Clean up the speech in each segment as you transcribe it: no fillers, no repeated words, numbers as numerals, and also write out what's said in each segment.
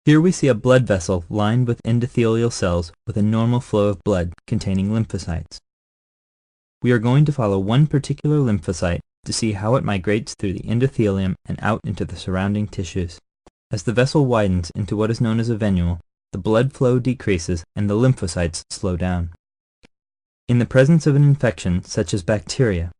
Here we see a blood vessel lined with endothelial cells with a normal flow of blood containing lymphocytes. We are going to follow one particular lymphocyte to see how it migrates through the endothelium and out into the surrounding tissues. As the vessel widens into what is known as a venule, the blood flow decreases and the lymphocytes slow down. In the presence of an infection, such as bacteria,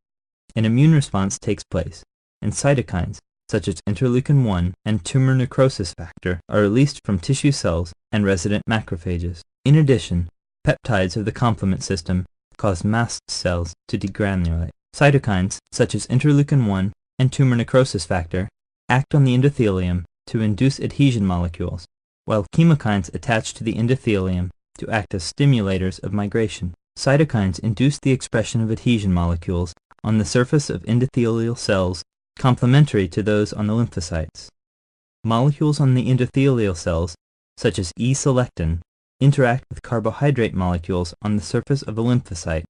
an immune response takes place, and cytokines, such as interleukin-1 and tumor necrosis factor, are released from tissue cells and resident macrophages. In addition, peptides of the complement system cause mast cells to degranulate. Cytokines, such as interleukin-1 and tumor necrosis factor, act on the endothelium to induce adhesion molecules, while chemokines attach to the endothelium to act as stimulators of migration. Cytokines induce the expression of adhesion molecules on the surface of endothelial cells complementary to those on the lymphocytes. Molecules on the endothelial cells, such as E-selectin, interact with carbohydrate molecules on the surface of a lymphocyte,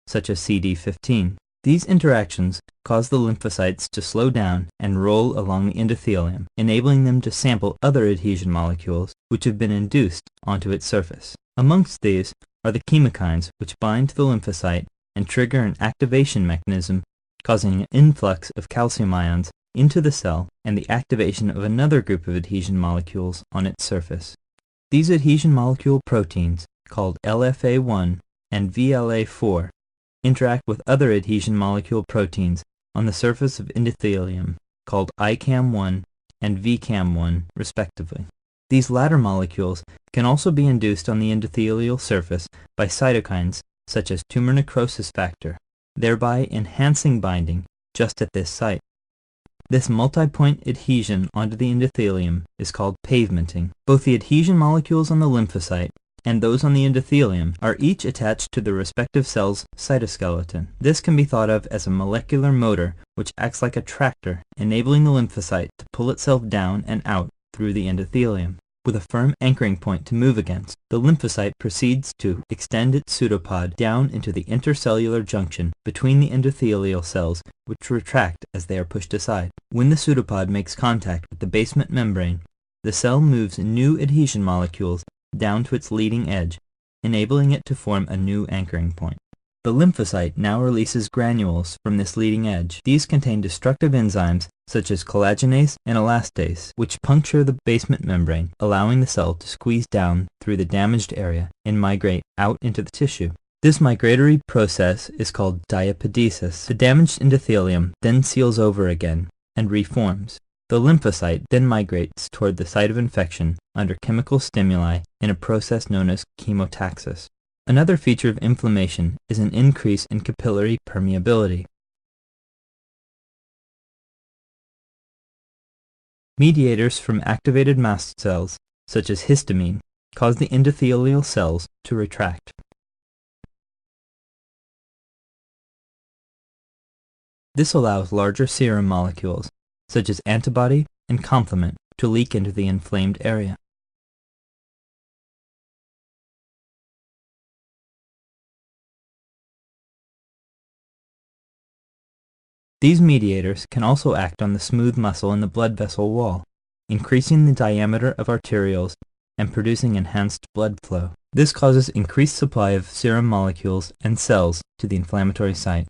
such as CD15. These interactions cause the lymphocytes to slow down and roll along the endothelium, enabling them to sample other adhesion molecules which have been induced onto its surface. Amongst these are the chemokines, which bind to the lymphocyte and trigger an activation mechanism causing an influx of calcium ions into the cell and the activation of another group of adhesion molecules on its surface. These adhesion molecule proteins, called LFA1 and VLA4, interact with other adhesion molecule proteins on the surface of endothelium, called ICAM1 and VCAM1, respectively. These latter molecules can also be induced on the endothelial surface by cytokines such as tumor necrosis factor, thereby enhancing binding just at this site. This multi-point adhesion onto the endothelium is called pavementing. Both the adhesion molecules on the lymphocyte and those on the endothelium are each attached to the respective cell's cytoskeleton. This can be thought of as a molecular motor which acts like a tractor, enabling the lymphocyte to pull itself down and out through the endothelium. With a firm anchoring point to move against, the lymphocyte proceeds to extend its pseudopod down into the intercellular junction between the endothelial cells, which retract as they are pushed aside. When the pseudopod makes contact with the basement membrane, the cell moves new adhesion molecules down to its leading edge, enabling it to form a new anchoring point. The lymphocyte now releases granules from this leading edge. These contain destructive enzymes such as collagenase and elastase, which puncture the basement membrane, allowing the cell to squeeze down through the damaged area and migrate out into the tissue. This migratory process is called diapedesis. The damaged endothelium then seals over again and reforms. The lymphocyte then migrates toward the site of infection under chemical stimuli in a process known as chemotaxis. Another feature of inflammation is an increase in capillary permeability. Mediators from activated mast cells, such as histamine, cause the endothelial cells to retract. This allows larger serum molecules, such as antibody and complement, to leak into the inflamed area. These mediators can also act on the smooth muscle in the blood vessel wall, increasing the diameter of arterioles and producing enhanced blood flow. This causes increased supply of serum molecules and cells to the inflammatory site.